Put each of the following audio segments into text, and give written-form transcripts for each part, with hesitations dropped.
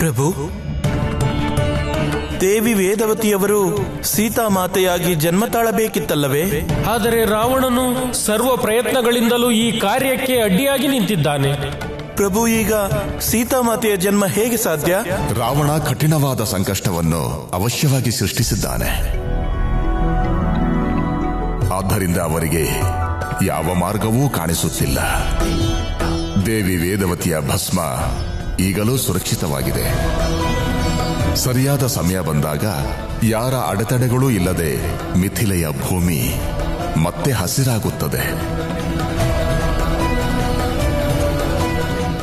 ಪ್ರಭು, ದೇವಿ ವೇದವತಿಯವರು ಸೀತಾಮಾತೆಯಾಗಿ ಜನ್ಮ ತಾಳಬೇಕಿತ್ತಲ್ಲವೇ? ಆದರೆ ರಾವಣನು ಸರ್ವ ಪ್ರಯತ್ನಗಳಿಂದಲೂ ಈ ಕಾರ್ಯಕ್ಕೆ ಅಡ್ಡಿಯಾಗಿ ನಿಂತಿದ್ದಾನೆ. ಪ್ರಭು, ಈಗ ಸೀತಾಮಾತೆಯ ಜನ್ಮ ಹೇಗೆ ಸಾಧ್ಯ? ರಾವಣ ಕಠಿಣವಾದ ಸಂಕಷ್ಟವನ್ನು ಅವಶ್ಯವಾಗಿ ಸೃಷ್ಟಿಸಿದ್ದಾನೆ. ಆದ್ದರಿಂದ ಅವರಿಗೆ ಯಾವ ಮಾರ್ಗವೂ ಕಾಣಿಸುತ್ತಿಲ್ಲ. ದೇವಿ ವೇದವತಿಯ ಭಸ್ಮ ಈಗಲೂ ಸುರಕ್ಷಿತವಾಗಿದೆ. ಸರಿಯಾದ ಸಮಯ ಬಂದಾಗ ಯಾರ ಅಡೆತಡೆಗಳೂ ಇಲ್ಲದೆ ಮಿಥಿಲೆಯ ಭೂಮಿ ಮತ್ತೆ ಹಸಿರಾಗುತ್ತದೆ.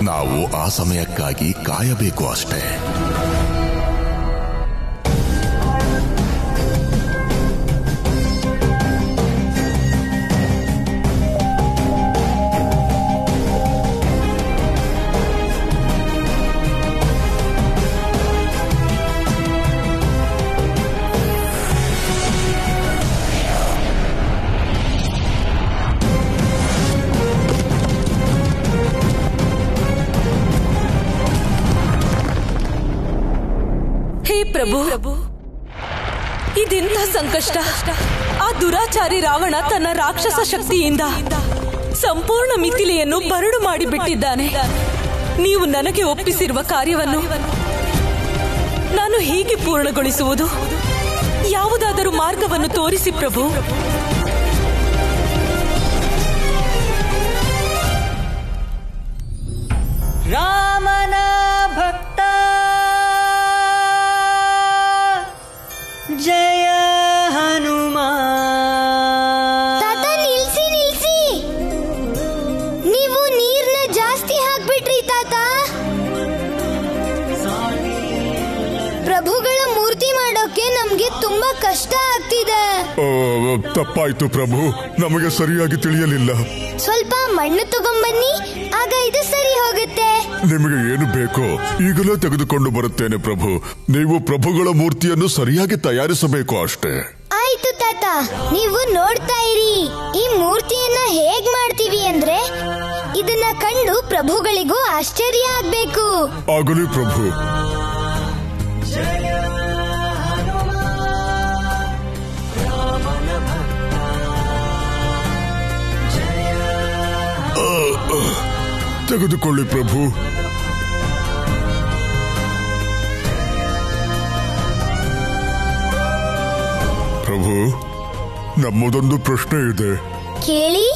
ನಾವು ಆ ಸಮಯಕ್ಕಾಗಿ ಕಾಯಬೇಕು ಅಷ್ಟೇ. ಪ್ರಭು, ಇದೆಂಥ ಸಂಕಷ್ಟ! ಆ ದುರಾಚಾರಿ ರಾವಣ ತನ್ನ ರಾಕ್ಷಸ ಶಕ್ತಿಯಿಂದ ಸಂಪೂರ್ಣ ಮಿಥಿಲೆಯನ್ನು ಬರಡು ಮಾಡಿಬಿಟ್ಟಿದ್ದಾನೆ. ನೀವು ನನಗೆ ಒಪ್ಪಿಸಿರುವ ಕಾರ್ಯವನ್ನು ನಾನು ಹೇಗೆ ಪೂರ್ಣಗೊಳಿಸುವುದು? ಯಾವುದಾದರೂ ಮಾರ್ಗವನ್ನು ತೋರಿಸಿ ಪ್ರಭು. ರಾಮನ ಭಕ್ತ ಜಯ ಹನುಮ. ತಾತ, ನಿಲ್ಸಿ ನಿಲ್ಸಿ, ನೀವು ನೀರ್ನ ಜಾಸ್ತಿ ಹಾಕ್ಬಿಟ್ರಿ ತಾತ. ಪ್ರಭುಗಳ ಮೂರ್ತಿ ಮಾಡೋಕೆ ನಮ್ಗೆ ತುಂಬಾ ಕಷ್ಟ ಆಗ್ತಿದೆ. ತಪ್ಪಾಯ್ತು ಪ್ರಭು, ನಮಗೆ ಸರಿಯಾಗಿ ತಿಳಿಯಲಿಲ್ಲ. ಸ್ವಲ್ಪ ಮಣ್ಣು ತಗೊಂಬನ್ನಿ, ಆಗ ಇದು ಸರಿ ಹೋಗುತ್ತೆ. ನಿಮಗೆ ಏನು ಬೇಕೋ ಈಗಲೇ ತೆಗೆದುಕೊಂಡು ಬರುತ್ತೇನೆ ಪ್ರಭು. ನೀವು ಪ್ರಭುಗಳ ಮೂರ್ತಿಯನ್ನು ಸರಿಯಾಗಿ ತಯಾರಿಸಬೇಕು ಅಷ್ಟೇ. ಆಯ್ತು ತಾತ, ನೀವು ನೋಡ್ತಾ ಇರಿ. ಈ ಮೂರ್ತಿಯನ್ನ ಹೇಗ್ ಮಾಡ್ತೀವಿ ಅಂದ್ರೆ ಇದನ್ನ ಕಂಡು ಪ್ರಭುಗಳಿಗೂ ಆಶ್ಚರ್ಯ ಆಗ್ಬೇಕು. ಆಗಲಿ ಪ್ರಭು. ತೆಗೆದುಕೊಳ್ಳಿ ಪ್ರಭು. ಪ್ರಭು, ನಮ್ಮದೊಂದು ಪ್ರಶ್ನೆ ಇದೆ. ಕೇಳಿ.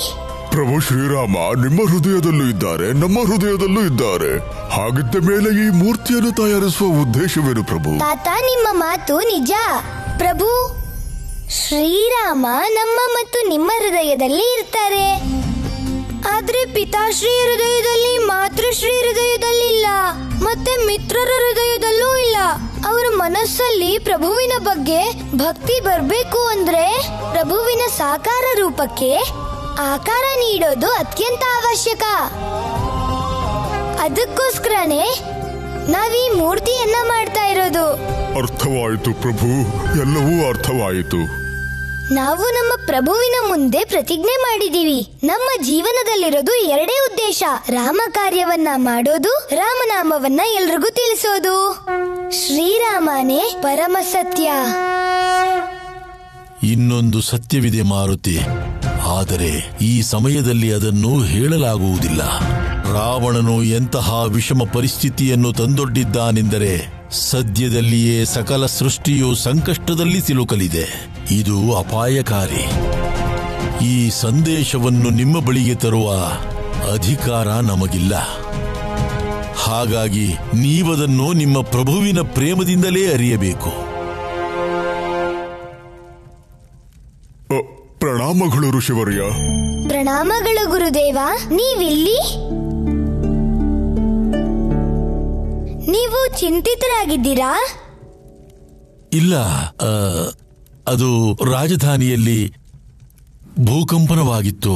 ಪ್ರಭು ಶ್ರೀರಾಮ ನಿಮ್ಮ ಹೃದಯದಲ್ಲೂ ಇದ್ದಾರೆ, ನಮ್ಮ ಹೃದಯದಲ್ಲೂ ಇದ್ದಾರೆ. ಹಾಗಿದ್ದ ಮೇಲೆ ಈ ಮೂರ್ತಿಯನ್ನು ತಯಾರಿಸುವ ಉದ್ದೇಶವೇನು ಪ್ರಭು? ತಾತ, ನಿಮ್ಮ ಮಾತು ನಿಜ. ಪ್ರಭು ಶ್ರೀರಾಮ ನಮ್ಮ ಮತ್ತು ನಿಮ್ಮ ಹೃದಯದಲ್ಲಿ ಇರ್ತಾರೆ. ಆದ್ರೆ ಪಿತಾಶ್ರೀ ಹೃದಯದಲ್ಲಿ, ಮಾತೃಶ್ರೀ ಹೃದಯದಲ್ಲಿಲ್ಲ, ಮತ್ತೆ ಮಿತ್ರರ ಹೃದಯದಲ್ಲೂ ಇಲ್ಲ. ಅವರ ಮನಸ್ಸಲ್ಲಿ ಪ್ರಭುವಿನ ಬಗ್ಗೆ ಭಕ್ತಿ ಬರ್ಬೇಕು ಅಂದ್ರೆ ಪ್ರಭುವಿನ ಸಾಕಾರ ರೂಪಕ್ಕೆ ಆಕಾರ ನೀಡೋದು ಅತ್ಯಂತ ಅವಶ್ಯಕ. ಅದಕ್ಕೋಸ್ಕರನೇ ನಾವೀ ಮೂರ್ತಿಯನ್ನ ಮಾಡ್ತಾ ಇರೋದು. ಅರ್ಥವಾಯಿತು ಪ್ರಭು, ಎಲ್ಲವೂ ಅರ್ಥವಾಯಿತು. ನಾವು ನಮ್ಮ ಪ್ರಭುವಿನ ಮುಂದೆ ಪ್ರತಿಜ್ಞೆ ಮಾಡಿದೀವಿ. ನಮ್ಮ ಜೀವನದಲ್ಲಿರೋದು ಎರಡೇ ಉದ್ದೇಶ: ರಾಮ ಕಾರ್ಯವನ್ನ ಮಾಡೋದು, ರಾಮನಾಮವನ್ನ ಎಲ್ರಿಗೂ ತಿಳಿಸೋದು. ಶ್ರೀರಾಮನೇ ಪರಮ ಸತ್ಯ. ಇನ್ನೊಂದು ಸತ್ಯವಿದೆ ಮಾರುತಿ, ಆದರೆ ಈ ಸಮಯದಲ್ಲಿ ಅದನ್ನು ಹೇಳಲಾಗುವುದಿಲ್ಲ. ರಾವಣನು ಎಂತಹ ವಿಷಮ ಪರಿಸ್ಥಿತಿಯನ್ನು ತಂದೊಡ್ಡಿದ್ದಾನೆಂದರೆ ಸದ್ಯದಲ್ಲಿಯೇ ಸಕಲ ಸೃಷ್ಟಿಯು ಸಂಕಷ್ಟದಲ್ಲಿ ಸಿಲುಕಲಿದೆ. ಇದು ಅಪಾಯಕಾರಿ. ಈ ಸಂದೇಶವನ್ನು ನಿಮ್ಮ ಬಳಿಗೆ ತರುವ ಅಧಿಕಾರ ನಮಗಿಲ್ಲ. ಹಾಗಾಗಿ ನೀವದನ್ನು ನಿಮ್ಮ ಪ್ರಭುವಿನ ಪ್ರೇಮದಿಂದಲೇ ಅರಿಯಬೇಕು. ಪ್ರಣಾಮಗಳು ಋಷಿವರ್ಯ. ಪ್ರಣಾಮಗಳು ಗುರುದೇವ. ನೀವಿಲ್ಲಿ? ನೀವು ಚಿಂತಿತರಾಗಿದ್ದೀರಾ? ಇಲ್ಲ, ಅದು ರಾಜಧಾನಿಯಲ್ಲಿ ಭೂಕಂಪನವಾಗಿತ್ತು.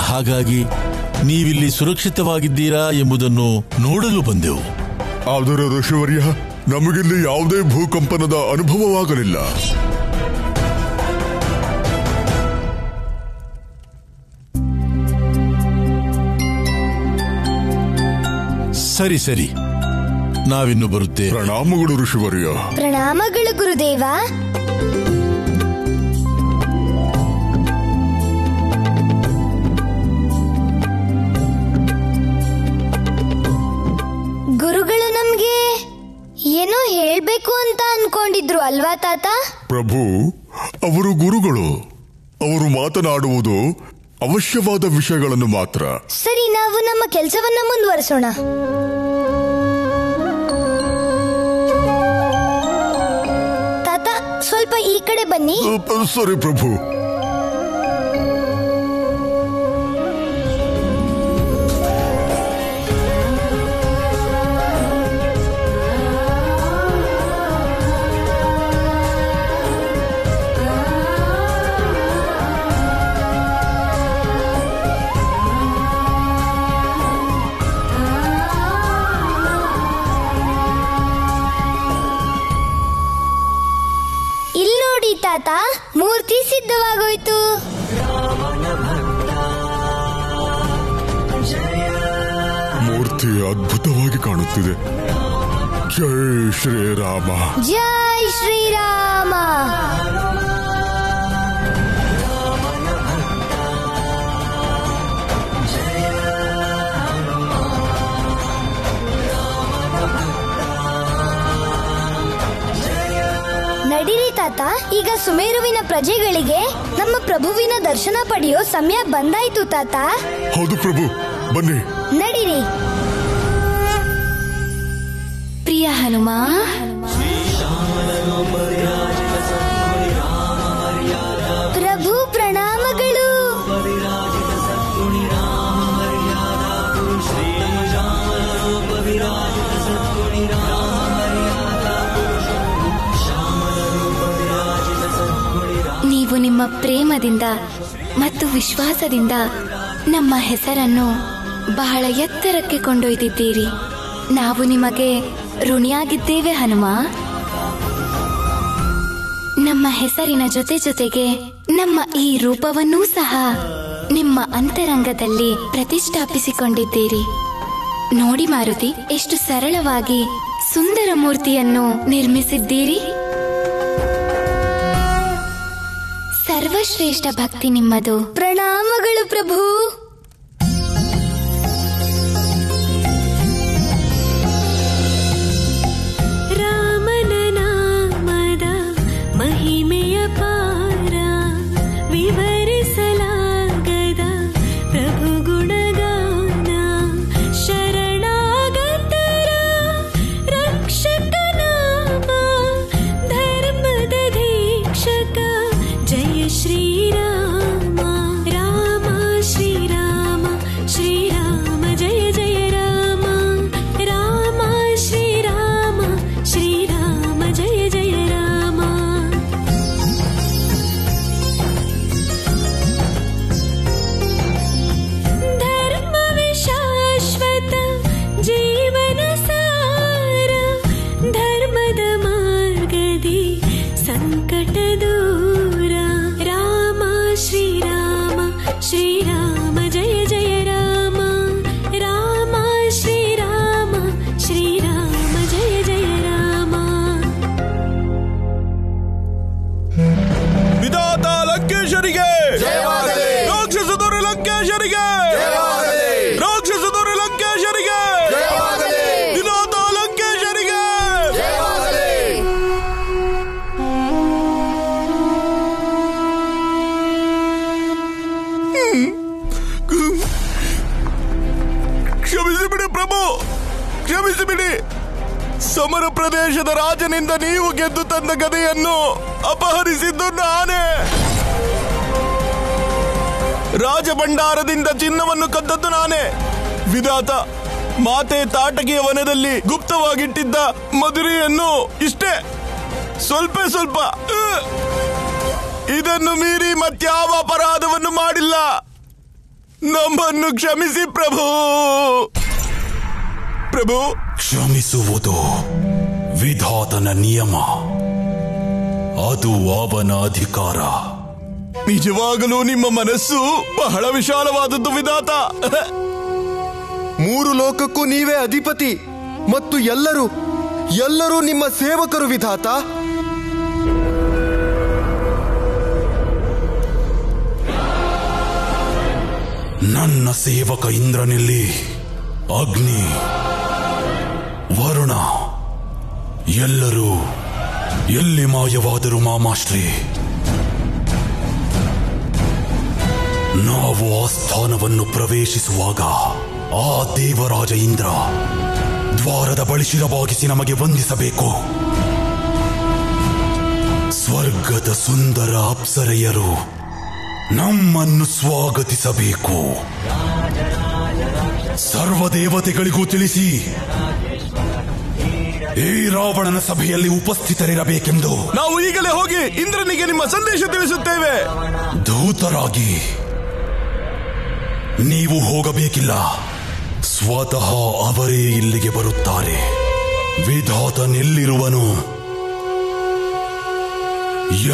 ಹಾಗಾಗಿ ನೀವಿಲ್ಲಿ ಸುರಕ್ಷಿತವಾಗಿದ್ದೀರಾ ಎಂಬುದನ್ನು ನೋಡಲು ಬಂದೆವು. ಆದರೆ ಋಷಿವರ್ಯ, ನಮಗಿಲ್ಲಿ ಯಾವುದೇ ಭೂಕಂಪನದ ಅನುಭವವಾಗಲಿಲ್ಲ. ಸರಿ ಸರಿ, ನಾವಿನ್ನು ಬರುತ್ತೇವೆ. ಪ್ರಣಾಮಗಳು ಋಷಿವರ್ಯ. ಪ್ರಣಾಮಗಳು ಗುರುದೇವ. ಗುರುಗಳು ನಮ್ಗೆ ಏನೋ ಹೇಳ್ಬೇಕು ಅಂತ ಅನ್ಕೊಂಡಿದ್ರು ಅಲ್ವಾ ತಾತ? ಪ್ರಭು, ಅವರು ಗುರುಗಳು. ಅವರು ಮಾತನಾಡುವುದು ಅವಶ್ಯವಾದ ವಿಷಯಗಳನ್ನು ಮಾತ್ರ. ಸರಿ, ನಾವು ನಮ್ಮ ಕೆಲಸವನ್ನ ಮುಂದುವರಿಸೋಣ. ತಾತ, ಸ್ವಲ್ಪ ಈ ಕಡೆ ಬನ್ನಿ. ಸರಿ ಪ್ರಭು. ತಾತ, ಮೂರ್ತಿ ಸಿದ್ಧವಾಗೋಯ್ತು. ಮೂರ್ತಿ ಅದ್ಭುತವಾಗಿ ಕಾಣುತ್ತಿದೆ. ಜೈ ಶ್ರೀರಾಮ. ಜೈ ಶ್ರೀರಾಮ. ನಡೀರಿ ತಾತ, ಈಗ ಸುಮೇರುವಿನ ಪ್ರಜೆಗಳಿಗೆ ನಮ್ಮ ಪ್ರಭುವಿನ ದರ್ಶನ ಪಡೆಯೋ ಸಮಯ ಬಂದಾಯ್ತು ತಾತ. ಹೌದು ಪ್ರಭು, ಬನ್ನಿ. ನಡೀರಿ. ಪ್ರಿಯ ಹನುಮ, ಪ್ರಭು ಪ್ರಣಾಮಗಳು. ನೀವು ನಿಮ್ಮ ಪ್ರೇಮದಿಂದ ಮತ್ತು ವಿಶ್ವಾಸದಿಂದ ನಮ್ಮ ಹೆಸರನ್ನು ಬಹಳ ಎತ್ತರಕ್ಕೆ ಕೊಂಡೊಯ್ದಿದ್ದೀರಿ. ನಾವು ನಿಮಗೆ ಋಣಿಯಾಗಿದ್ದೇವೆ ಹನುಮ. ನಮ್ಮ ಹೆಸರಿನ ಜೊತೆ ಜೊತೆಗೆ ನಮ್ಮ ಈ ರೂಪವನ್ನೂ ಸಹ ನಿಮ್ಮ ಅಂತರಂಗದಲ್ಲಿ ಪ್ರತಿಷ್ಠಾಪಿಸಿಕೊಂಡಿದ್ದೀರಿ. ನೋಡಿ ಮಾರುತಿ, ಎಷ್ಟು ಸರಳವಾಗಿ ಸುಂದರ ಮೂರ್ತಿಯನ್ನು ನಿರ್ಮಿಸಿದ್ದೀರಿ. ಸರ್ವಶ್ರೇಷ್ಠ ಭಕ್ತಿ ನಿಮ್ಮದು. ಪ್ರಣಾಮಗಳು ಪ್ರಭು. ರಾಮನ ನಾಮದ ಮಹಿಮೆಯ ಪಾರ ವಿವರಿಸಲಾಗದ ಪ್ರಭು ಗುಣಗಾನ. ಶರಣಾಗತರ ರಕ್ಷಕ ನಾಮ, ಧರ್ಮದ ದೀಕ್ಷಕ ಜಯ ಶ್ರೀರಾಮ. ರಾಮ ಶ್ರೀರಾಮ ಶ್ರೀರಾಮ ಜಯ ಜಯ ರಾಮ. ರಾಮ ಶ್ರೀರಾಮ ಶ್ರೀರಾಮ ಜಯ ಜಯ ರಾಮ. ಧರ್ಮವೇ ಶಾಶ್ವತ ಜೀವನ ಸಾರ, ಧರ್ಮದ ಮಾರ್ಗದಿ ಸಂಕಟ ದೂರ. ರಾಮ ಶ್ರೀರಾಮ ಶ್ರೀರಾಮ ಜಯ ಜಯ ರಾಮ. ರಾಮ ಶ್ರೀರಾಮ ಶ್ರೀರಾಮ ಜಯ ಜಯ ರಾಮ. ವಿಧಾತ ಲಂಕೇಶರಿಗೆ, ರಾಕ್ಷಸ ದೊರೆ ಲಂಕೇಶರಿಗೆ, ರಾಕ್ಷಸ ದೊರೆ ಲಂಕೇಶರಿಗೆ, ವಿಧಾತ ಲಂಕೇಶರಿಗೆ. ಕ್ಷಮಿಸಿಬಿಡಿ ಪ್ರಭು, ಕ್ಷಮಿಸಿಬಿಡಿ. ಸಮರ ಪ್ರದೇಶದ ರಾಜನಿಂದ ನೀವು ಗೆದ್ದು ತಂದ ಗದೆಯನ್ನು ಅಪಹರಿಸಿದ್ದು ನಾನೇ. ರಾಜಭಂಡಾರದಿಂದ ಚಿನ್ನವನ್ನು ಕದ್ದದ್ದು ನಾನೇ. ವಿಧಾತ, ಮಾತೆ ತಾಟಕಿಯ ವನದಲ್ಲಿ ಗುಪ್ತವಾಗಿಟ್ಟಿದ್ದ ಮಧುರಿಯನ್ನು ಇಷ್ಟೇ, ಸ್ವಲ್ಪ ಸ್ವಲ್ಪ. ಇದನ್ನು ಮೀರಿ ಮತ್ಯಾವ ಅಪರಾಧವನ್ನು ಮಾಡಿಲ್ಲ. ನಮ್ಮನ್ನು ಕ್ಷಮಿಸಿ ಪ್ರಭು. ಪ್ರಭು, ಕ್ಷಮಿಸುವುದು ವಿಧಾತನ ನಿಯಮ, ಅದು ಅವನ ಅಧಿಕಾರ. ನಿಜವಾಗಲೂ ನಿಮ್ಮ ಮನಸ್ಸು ಬಹಳ ವಿಶಾಲವಾದದ್ದು ವಿಧಾತ. 3 ಲೋಕಕ್ಕೂ ನೀವೇ ಅಧಿಪತಿ ಮತ್ತು ಎಲ್ಲರೂ ನಿಮ್ಮ ಸೇವಕರು ವಿಧಾತ. ನನ್ನ ಸೇವಕ ಇಂದ್ರನಲ್ಲಿ ಅಗ್ನಿ, ವರುಣ ಎಲ್ಲರೂ ಎಲ್ಲಿ ಮಾಯವಾದರು ಮಾಮಾಶ್ರೀ? ನಾವು ಆ ಸ್ಥಾನವನ್ನು ಪ್ರವೇಶಿಸುವಾಗ ಆ ದೇವರಾಜ ಇಂದ್ರ ದ್ವಾರದ ಬಳಿ ಶಿರಬಾಗಿಸಿ ನಮಗೆ ವಂದಿಸಬೇಕು. ಸ್ವರ್ಗದ ಸುಂದರ ಅಪ್ಸರೆಯರು ನಮ್ಮನ್ನು ಸ್ವಾಗತಿಸಬೇಕು. ಸರ್ವದೇವತೆಗಳಿಗೂ ತಿಳಿಸಿ ಈ ರಾವಣನ ಸಭೆಯಲ್ಲಿ ಉಪಸ್ಥಿತರಿರಬೇಕೆಂದು ನಾವು ಈಗಲೇ ಹೋಗಿ ಇಂದ್ರನಿಗೆ ನಿಮ್ಮ ಸಂದೇಶ ತಿಳಿಸುತ್ತೇವೆ. ಧೂತರಾಗಿ ನೀವು ಹೋಗಬೇಕಿಲ್ಲ, ಸ್ವತಃ ಅವರೇ ಇಲ್ಲಿಗೆ ಬರುತ್ತಾರೆ. ವಿಧಾತನೆಲ್ಲಿರುವನು,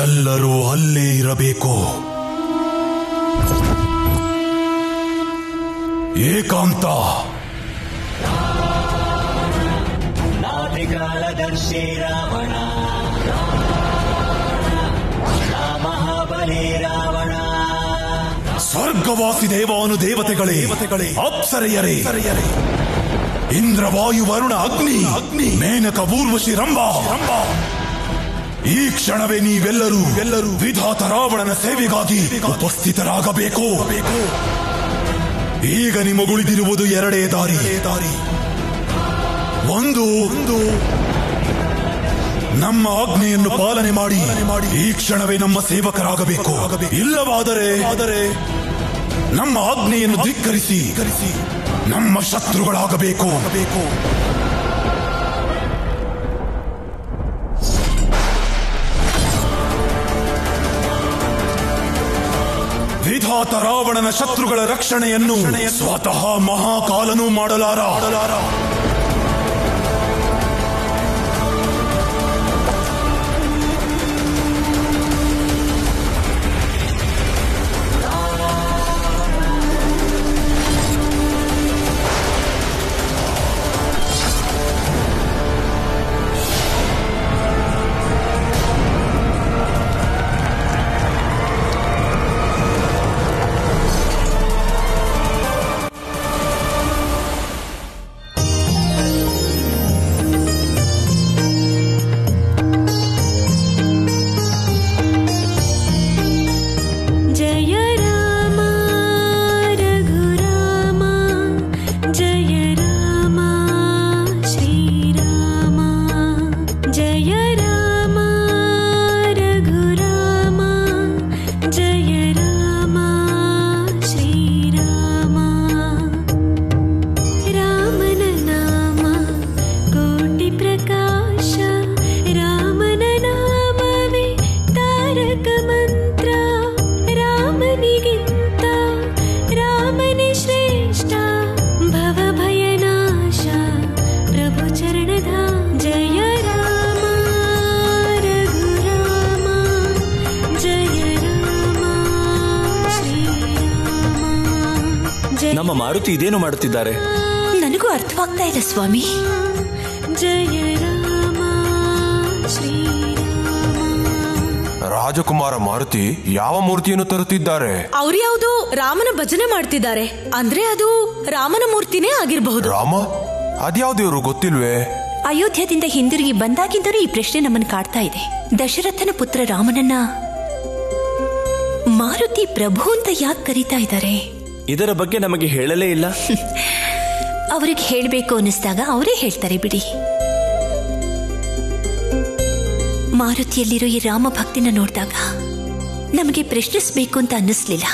ಎಲ್ಲರೂ ಅಲ್ಲೇ ಇರಬೇಕು. ಏಕಾಂತ. ನಾಟಿಕಾಲದರ್ಶಿ ರಾವಣ, ಮಹಾಬಲಿ ರಾವಣ. ಸ್ವರ್ಗವಾಸಿ ದೇವಾನು ದೇವತೆಗಳೇ, ಅಪ್ಸರೆಯರೇ, ಇಂದ್ರವಾಯು ವರುಣ ಅಗ್ನಿ, ಮೇನಕ ಊರ್ವಶಿ ರಂಭಾ, ಈ ಕ್ಷಣವೇ ನೀವೆಲ್ಲರೂ ವಿಧಾತ ರಾವಣನ ಸೇವೆಗಾಗಿ ಉಪಸ್ಥಿತರಾಗಬೇಕು. ಈಗ ನಿಮಗುಳಿದಿರುವುದು 2 ದಾರಿ. ಒಂದು, ನಮ್ಮ ಆಜ್ಞೆಯನ್ನು ಪಾಲನೆ ಮಾಡಿ ಈ ಕ್ಷಣವೇ ನಮ್ಮ ಸೇವಕರಾಗಬೇಕು. ಇಲ್ಲವಾದರೆ ನಮ್ಮ ಆಜ್ಞೆಯನ್ನು ಧಿಕ್ಕರಿಸಿ ನಮ್ಮ ಶತ್ರುಗಳಾಗಬೇಕು. ವಿಧಾತ ರಾವಣನ ಶತ್ರುಗಳ ರಕ್ಷಣೆಯನ್ನು ಸ್ವತಃ ಮಹಾಕಾಲನೂ ಮಾಡಲಾರ. ನಮ್ಮ ಮಾರುತಿ ಇದೇನು ಮಾಡುತ್ತಿದ್ದಾರೆ? ನನಗೂ ಅರ್ಥವಾಗ್ತಾ ಇಲ್ಲ ಸ್ವಾಮಿ. ಜಯ ರಾಮ ರಾಜಕುಮಾರ ಮಾರುತಿ ಯಾವ ಮೂರ್ತಿಯನ್ನು ತರುತ್ತಿದ್ದಾರೆ? ಅವ್ರ್ಯಾವುದು ರಾಮನ ಭಜನೆ ಮಾಡ್ತಿದ್ದಾರೆ. ಅಂದ್ರೆ ಅದು ರಾಮನ ಮೂರ್ತಿನೇ ಆಗಿರಬಹುದು. ರಾಮ ಅದ್ಯಾವ್ದೇವ್ರು ಗೊತ್ತಿಲ್ವೇ? ಅಯೋಧ್ಯದಿಂದ ಹಿಂದಿರುಗಿ ಬಂದಾಗಿದ್ದರೂ ಈ ಪ್ರಶ್ನೆ ನಮ್ಮನ್ನು ಕಾಡ್ತಾ ಇದೆ. ದಶರಥನ ಪುತ್ರ ರಾಮನನ್ನ ಮಾರುತಿ ಪ್ರಭು ಅಂತ ಯಾಕೆ ಕರೀತಾ ಇದ್ದಾರೆ? ಇದರ ಬಗ್ಗೆ ನಮಗೆ ಹೇಳಲೇ ಇಲ್ಲ. ಅವರಿಗೆ ಹೇಳಬೇಕು ಅನ್ನಿಸ್ದಾಗ ಅವರೇ ಹೇಳ್ತಾರೆ ಬಿಡಿ. ಮಾರುತಿಯಲ್ಲಿರೋ ಈ ರಾಮ ಭಕ್ತಿನ ನೋಡಿದಾಗ ನಮಗೆ ಪ್ರಶ್ನಿಸಬೇಕು ಅಂತ ಅನ್ನಿಸ್ಲಿಲ್ಲ.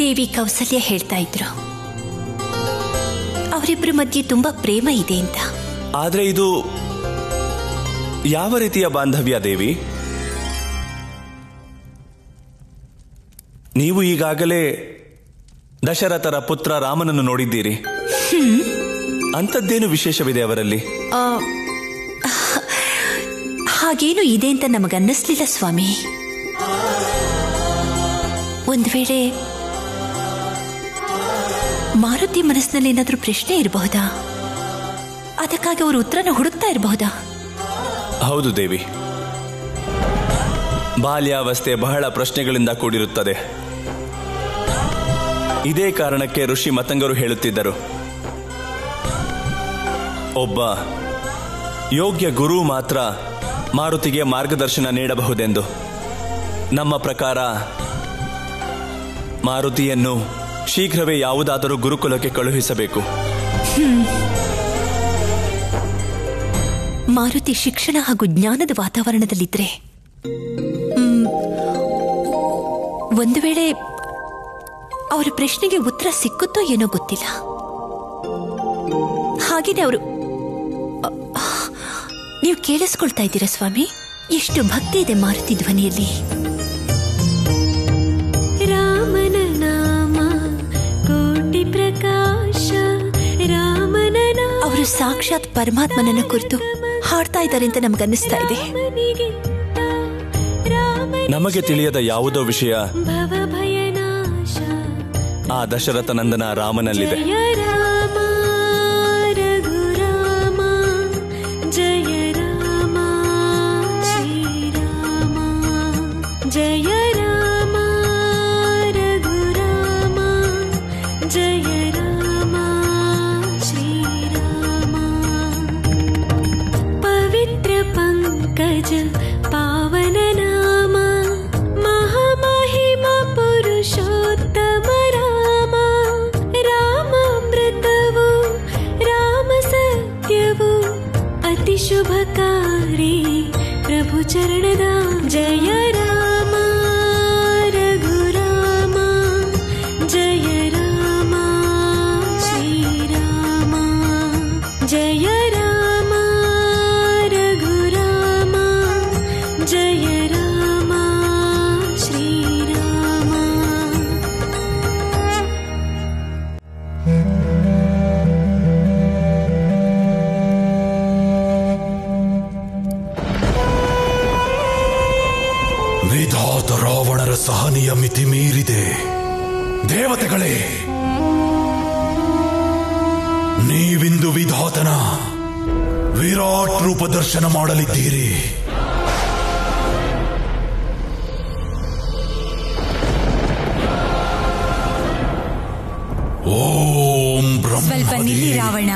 ದೇವಿ ಕೌಸಲ್ಯ ಹೇಳ್ತಾ ಇದ್ರು ಅವರಿಬ್ಬರ ಮಧ್ಯೆ ತುಂಬಾ ಪ್ರೇಮ ಇದೆ ಅಂತ. ಆದ್ರೆ ಇದು ಯಾವ ರೀತಿಯ ಬಾಂಧವ್ಯ ದೇವಿ? ನೀವು ಈಗಾಗಲೇ ದಶರಥರ ಪುತ್ರ ರಾಮನನ್ನು ನೋಡಿದ್ದೀರಿ. ಅಂಥದ್ದೇನು ವಿಶೇಷವಿದೆ ಅವರಲ್ಲಿ? ಹಾಗೇನು ಇದೆ ಅಂತ ನಮಗನ್ನಿಸ್ಲಿಲ್ಲ ಸ್ವಾಮಿ. ಒಂದು ವೇಳೆ ಮಾರುತಿ ಮನಸ್ಸಿನಲ್ಲಿ ಏನಾದ್ರೂ ಪ್ರಶ್ನೆ ಇರಬಹುದಾ? ಅದಕ್ಕಾಗಿ ಅವರು ಉತ್ತರನ ಹುಡುಕ್ತಾ ಇರಬಹುದಾ? ಹೌದು ದೇವಿ, ಬಾಲ್ಯಾವಸ್ಥೆ ಬಹಳ ಪ್ರಶ್ನೆಗಳಿಂದ ಕೂಡಿರುತ್ತದೆ. ಇದೇ ಕಾರಣಕ್ಕೆ ಋಷಿ ಮತಂಗರು ಹೇಳುತ್ತಿದ್ದರು, ಒಬ್ಬ ಯೋಗ್ಯ ಗುರು ಮಾತ್ರ ಮಾರುತಿಗೆ ಮಾರ್ಗದರ್ಶನ ನೀಡಬಹುದೆಂದು. ನಮ್ಮ ಪ್ರಕಾರ ಮಾರುತಿಯನ್ನು ಶೀಘ್ರವೇ ಯಾವುದಾದರೂ ಗುರುಕುಲಕ್ಕೆ ಕಳುಹಿಸಬೇಕು. ಮಾರುತಿ ಶಿಕ್ಷಣ ಹಾಗೂ ಜ್ಞಾನದ ವಾತಾವರಣದಲ್ಲಿದ್ರೆ ಒಂದು ವೇಳೆ ಅವರ ಪ್ರಶ್ನೆಗೆ ಉತ್ತರ ಸಿಕ್ಕುತ್ತೋ ಏನೋ ಗೊತ್ತಿಲ್ಲ. ಹಾಗೇನೆ ಅವರು ನೀವು ಕೇಳಿಸ್ಕೊಳ್ತಾ ಇದ್ದೀರಾ ಸ್ವಾಮಿ? ಎಷ್ಟು ಭಕ್ತಿ ಇದೆ ಮಾರುತಿ ಧ್ವನಿಯಲ್ಲಿ. ರಾಮನ ನಾಮ ಕೋಟಿ ಪ್ರಕಾಶ, ರಾಮನ ಅವರು ಸಾಕ್ಷಾತ್ ಪರಮಾತ್ಮನನ್ನ ಕುರಿತು ಹಾಡ್ತಾ ಇದ್ದಾರೆ ಅಂತ ನಮಗನ್ನಿಸ್ತಾ ಇದೆ. ನಮಗೆ ತಿಳಿಯದ ಯಾವುದೋ ವಿಷಯ ಆ ದಶರಥ ನಂದನ ರಾಮನಲ್ಲಿದೆ. ಜಯ ರಾಮ ಶ್ರೀರಾಮ, ಜಯ ರಾಮ ರಘುರಾಮ, ಜಯ ರಾಮ ಶ್ರೀರಾಮ. ಪವಿತ್ರ ಪಂಕಜ ಪಾವನ ನಾಮ, ಮಹಾಮಹಿಮ ಪುರುಷೋತ್ತಮ ರಾಮ, ರಾಮಾಮೃತವು ರಾಮ ಸತ್ಯವು ಅತಿ ಶುಭಕಾರಿ ಪ್ರಭು ಚರಣದ. ಜಯ ರಾಮ ರಘುರಾಮ, ಜಯ ರಾಮ ಶ್ರೀರಾಮ, ಜಯ ರಾಮ ರಘುರಾಮ, ಜಯ ರಾಮ ಶ್ರೀರಾಮ. ವಿಧಾತ ರಾವಣರ ಸಹನೆಯ ಮಿತಿ ಮೀರಿದೆ. ದೇವತೆಗಳೇ, ನೀವಿಂದು ವಿಧಾತನ ವಿರಾಟ್ ರೂಪ ದರ್ಶನ ಮಾಡಲಿದ್ದೀರಿ. ಓಂ ಬ್ರಹ್ಮ. ಸ್ವಲ್ಪ ನಿಲ್ಲಿ ರಾವಣ.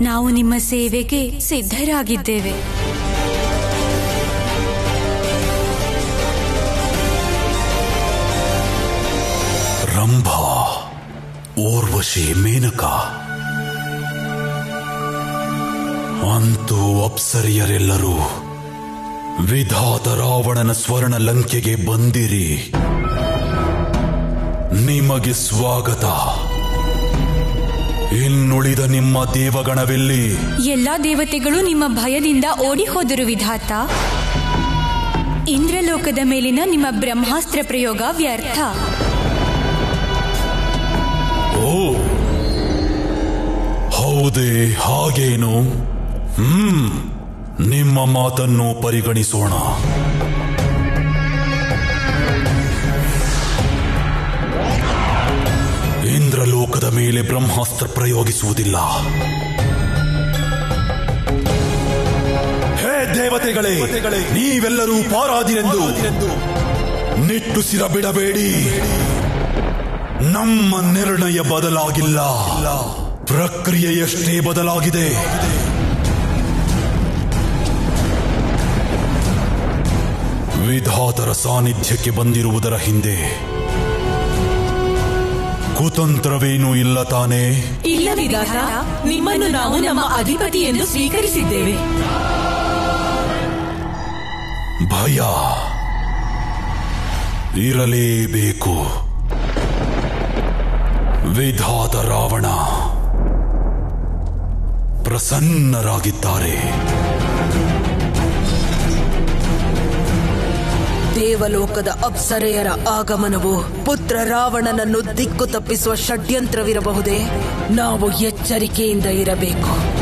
ನಾವು ನಿಮ್ಮ ಸೇವೆಗೆ ಸಿದ್ಧರಾಗಿದ್ದೇವೆ. ರಂಭಾ, ಊರ್ವಶಿ, ಮೇನಕ, ಅಂತೂ ಅಪ್ಸರಿಯರೆಲ್ಲರೂ ವಿಧಾತ ರಾವಣನ ಸ್ವರ್ಣ ಲಂಕೆಗೆ ಬಂದಿರಿ. ನಿಮಗೆ ಸ್ವಾಗತ. ಇನ್ನುಳಿದ ನಿಮ್ಮ ದೇವಗಣವೆಲ್ಲಿ? ಎಲ್ಲಾ ದೇವತೆಗಳು ನಿಮ್ಮ ಭಯದಿಂದ ಓಡಿ ಹೋದರು ವಿಧಾತ. ಇಂದ್ರಲೋಕದ ಮೇಲಿನ ನಿಮ್ಮ ಬ್ರಹ್ಮಾಸ್ತ್ರ ಪ್ರಯೋಗ ವ್ಯರ್ಥ. ಓ, ಹೌದೇ? ಹಾಗೇನು? ನಿಮ್ಮ ಮಾತನ್ನು ಪರಿಗಣಿಸೋಣ. ಇಂದ್ರಲೋಕದ ಮೇಲೆ ಬ್ರಹ್ಮಾಸ್ತ್ರ ಪ್ರಯೋಗಿಸುವುದಿಲ್ಲ. ಹೇ ದೇವತೆಗಳೇ, ನೀವೆಲ್ಲರೂ ಪಾರಾದಿರೆಂದು ನಿಟ್ಟುಸಿರ ಬಿಡಬೇಡಿ. ನಮ್ಮ ನಿರ್ಣಯ ಬದಲಾಗಿಲ್ಲ, ಪ್ರಕ್ರಿಯೆಯಷ್ಟೇ ಬದಲಾಗಿದೆ. ವಿಧಾತರ ಸಾನ್ನಿಧ್ಯಕ್ಕೆ ಬಂದಿರುವುದರ ಹಿಂದೆ ಕುತಂತ್ರವೇನೂ ಇಲ್ಲ ತಾನೇ? ಇಲ್ಲ ವಿಧಾತ, ನಿಮ್ಮನ್ನು ನಾವು ನಮ್ಮ ಅಧಿಪತಿ ಎಂದು ಸ್ವೀಕರಿಸಿದ್ದೇವೆ. ಭಯ ಇರಲೇಬೇಕು. ವಿಧಾತ ರಾವಣ ಪ್ರಸನ್ನರಾಗಿದ್ದಾರೆ. ದೇವಲೋಕದ ಅಪ್ಸರೆಯರ ಆಗಮನವು ಪುತ್ರ ರಾವಣನನ್ನು ದಿಕ್ಕು ತಪ್ಪಿಸುವ ಷಡ್ಯಂತ್ರವಿರಬಹುದೇ? ನಾವು ಎಚ್ಚರಿಕೆಯಿಂದ ಇರಬೇಕು.